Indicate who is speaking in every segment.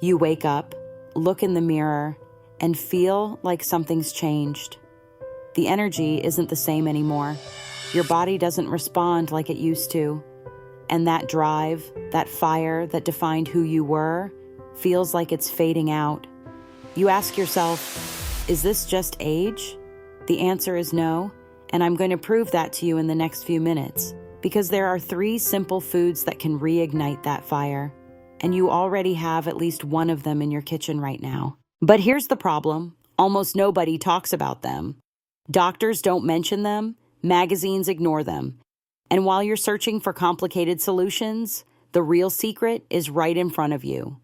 Speaker 1: You wake up, look in the mirror, and feel like something's changed. The energy isn't the same anymore. Your body doesn't respond like it used to. And that drive, that fire that defined who you were, feels like it's fading out. You ask yourself, is this just age? The answer is no, and I'm going to prove that to you in the next few minutes, because there are 3 simple foods that can reignite that fire, and you already have at least one of them in your kitchen right now. But here's the problem. Almost nobody talks about them. Doctors don't mention them, magazines ignore them. And while you're searching for complicated solutions, the real secret is right in front of you.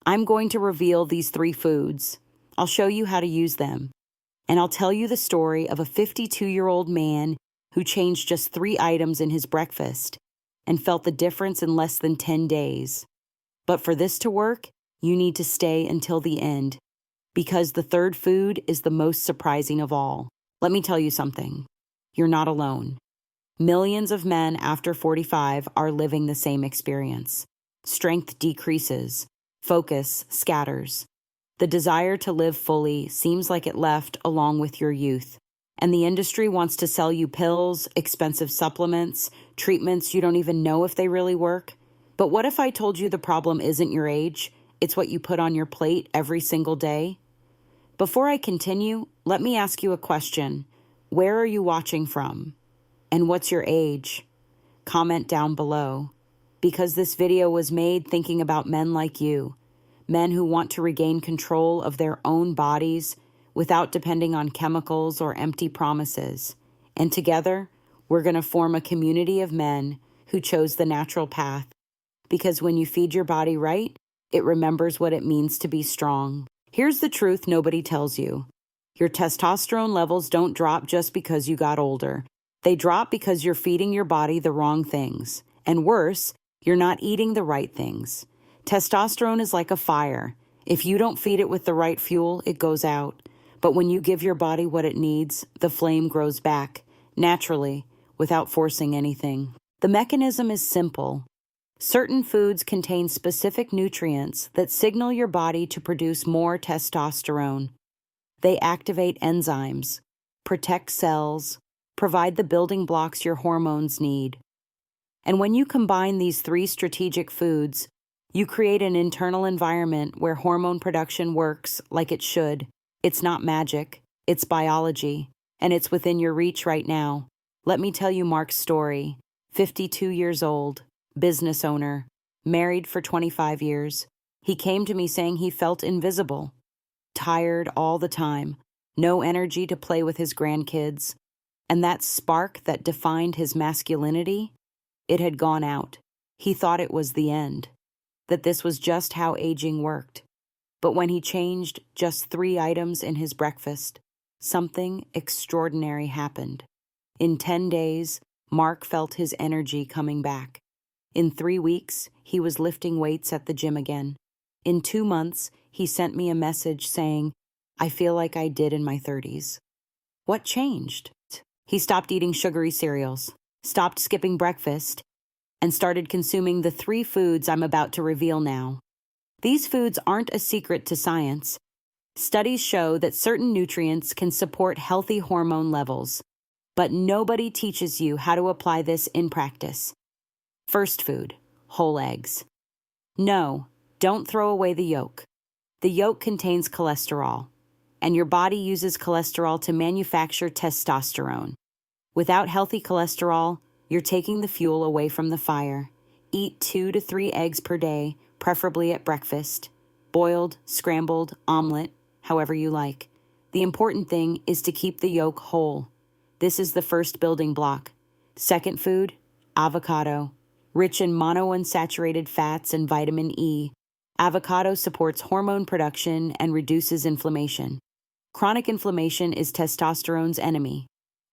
Speaker 1: I'm going to reveal these 3 foods. I'll show you how to use them. And I'll tell you the story of a 52-year-old man who changed just 3 items in his breakfast and felt the difference in less than 10 days. But for this to work, you need to stay until the end, because the 3rd food is the most surprising of all. Let me tell you something. You're not alone. Millions of men after 45 are living the same experience. Strength decreases. Focus scatters. The desire to live fully seems like it left along with your youth. And the industry wants to sell you pills, expensive supplements, treatments you don't even know if they really work. But what if I told you the problem isn't your age? It's what you put on your plate every single day? Before I continue, let me ask you a question. Where are you watching from? And what's your age? Comment down below. Because this video was made thinking about men like you, men who want to regain control of their own bodies without depending on chemicals or empty promises. And together, we're going to form a community of men who chose the natural path. Because when you feed your body right, it remembers what it means to be strong. Here's the truth nobody tells you. Your testosterone levels don't drop just because you got older. They drop because you're feeding your body the wrong things. And worse, you're not eating the right things. Testosterone is like a fire. If you don't feed it with the right fuel, it goes out. But when you give your body what it needs, the flame grows back, naturally, without forcing anything. The mechanism is simple. Certain foods contain specific nutrients that signal your body to produce more testosterone. They activate enzymes, protect cells, provide the building blocks your hormones need. And when you combine these 3 strategic foods, you create an internal environment where hormone production works like it should. It's not magic, it's biology, and it's within your reach right now. Let me tell you Mark's story. 52 years old, business owner, married for 25 years. He came to me saying he felt invisible, tired all the time, no energy to play with his grandkids. And that spark that defined his masculinity, it had gone out. He thought it was the end, that this was just how aging worked. But when he changed just 3 items in his breakfast, something extraordinary happened. In 10 days, Mark felt his energy coming back. In 3 weeks, he was lifting weights at the gym again. In 2 months, he sent me a message saying, "I feel like I did in my 30s. What changed? He stopped eating sugary cereals, stopped skipping breakfast, and started consuming the 3 foods I'm about to reveal now. These foods aren't a secret to science. Studies show that certain nutrients can support healthy hormone levels, but nobody teaches you how to apply this in practice. First food, whole eggs. No, don't throw away the yolk. The yolk contains cholesterol, and your body uses cholesterol to manufacture testosterone. Without healthy cholesterol, you're taking the fuel away from the fire. Eat 2 to 3 eggs per day, preferably at breakfast. Boiled, scrambled, omelet, however you like. The important thing is to keep the yolk whole. This is the first building block. Second food, avocado. Rich in monounsaturated fats and vitamin E, avocado supports hormone production and reduces inflammation. Chronic inflammation is testosterone's enemy.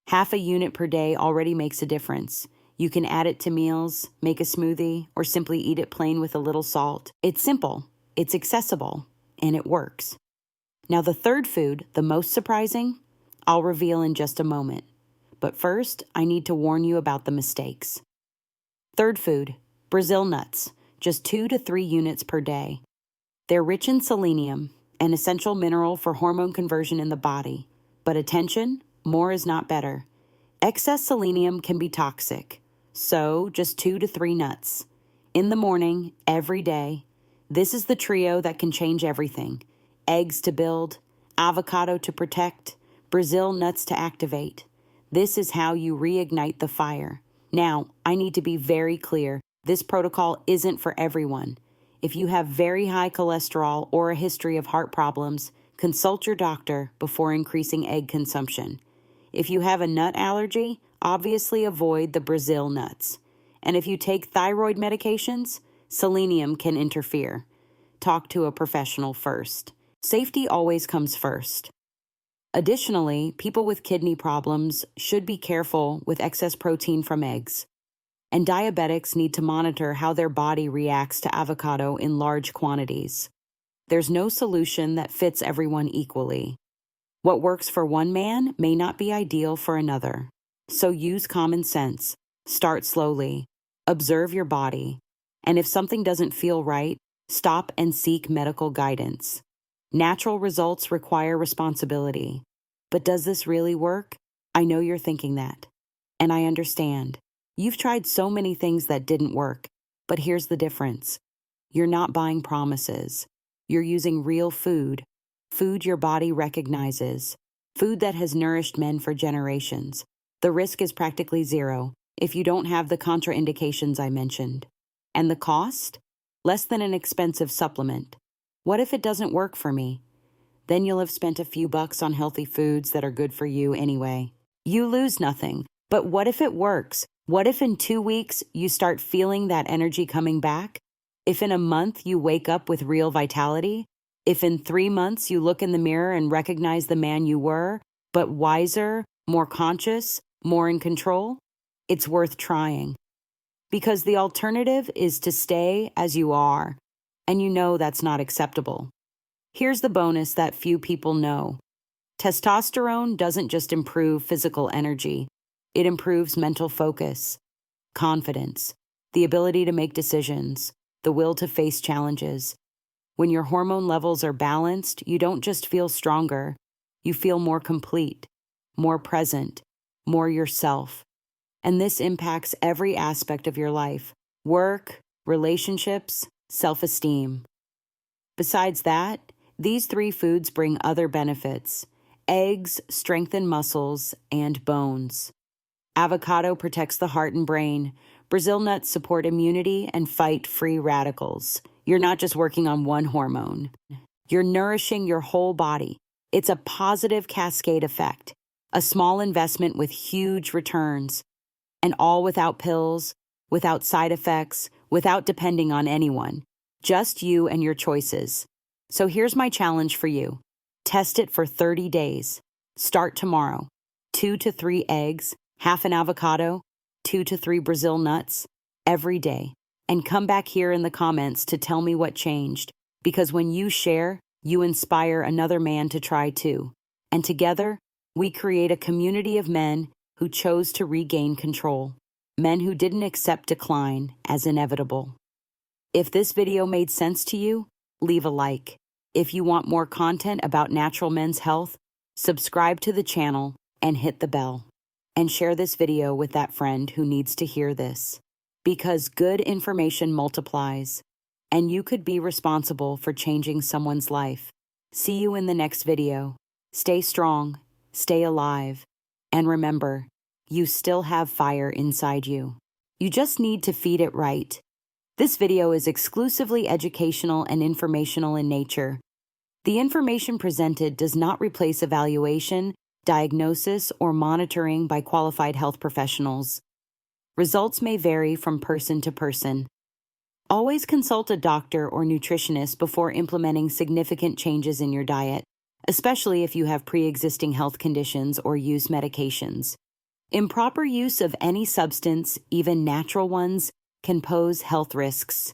Speaker 1: Half a unit per day already makes a difference. You can add it to meals, make a smoothie, or simply eat it plain with a little salt. It's simple, it's accessible, and it works. Now the third food, the most surprising, I'll reveal in just a moment. But first, I need to warn you about the mistakes. Third food, Brazil nuts, just 2 to 3 units per day. They're rich in selenium, an essential mineral for hormone conversion in the body. But attention, more is not better. Excess selenium can be toxic, so just 2 to 3 nuts. In the morning, every day. This is the trio that can change everything. Eggs to build, avocado to protect, Brazil nuts to activate. This is how you reignite the fire. Now, I need to be very clear. This protocol isn't for everyone. If you have very high cholesterol or a history of heart problems, consult your doctor before increasing egg consumption. If you have a nut allergy, obviously avoid the Brazil nuts. And if you take thyroid medications, selenium can interfere. Talk to a professional first. Safety always comes first. Additionally, people with kidney problems should be careful with excess protein from eggs. And diabetics need to monitor how their body reacts to avocado in large quantities. There's no solution that fits everyone equally. What works for one man may not be ideal for another. So use common sense. Start slowly. Observe your body. And if something doesn't feel right, stop and seek medical guidance. Natural results require responsibility. But does this really work? I know you're thinking that. And I understand. You've tried so many things that didn't work. But here's the difference. You're not buying promises. You're using real food. Food your body recognizes. Food that has nourished men for generations. The risk is practically zero if you don't have the contraindications I mentioned. And the cost? Less than an expensive supplement. What if it doesn't work for me? Then you'll have spent a few bucks on healthy foods that are good for you anyway. You lose nothing. But what if it works? What if in 2 weeks you start feeling that energy coming back? If in a month you wake up with real vitality? If in 3 months you look in the mirror and recognize the man you were, but wiser, more conscious, more in control? It's worth trying. Because the alternative is to stay as you are, and you know that's not acceptable. Here's the bonus that few people know. Testosterone doesn't just improve physical energy. It improves mental focus, confidence, the ability to make decisions, the will to face challenges. When your hormone levels are balanced, you don't just feel stronger. You feel more complete, more present, more yourself. And this impacts every aspect of your life: work, relationships, self-esteem. Besides that, these 3 foods bring other benefits. Eggs strengthen muscles and bones. Avocado protects the heart and brain. Brazil nuts support immunity and fight free radicals. You're not just working on one hormone. You're nourishing your whole body. It's a positive cascade effect, a small investment with huge returns, and all without pills, without side effects, without depending on anyone. Just you and your choices. So here's my challenge for you. Test it for 30 days. Start tomorrow. 2 to 3 eggs, half an avocado, 2 to 3 Brazil nuts, every day. And come back here in the comments to tell me what changed. Because when you share, you inspire another man to try too. And together, we create a community of men who chose to regain control. Men who didn't accept decline as inevitable. If this video made sense to you, leave a like. If you want more content about natural men's health, subscribe to the channel and hit the bell. And share this video with that friend who needs to hear this. Because good information multiplies, and you could be responsible for changing someone's life. See you in the next video. Stay strong, stay alive, and remember, you still have fire inside you. You just need to feed it right. This video is exclusively educational and informational in nature. The information presented does not replace evaluation, diagnosis, or monitoring by qualified health professionals. Results may vary from person to person. Always consult a doctor or nutritionist before implementing significant changes in your diet, especially if you have pre-existing health conditions or use medications. Improper use of any substance, even natural ones, can pose health risks.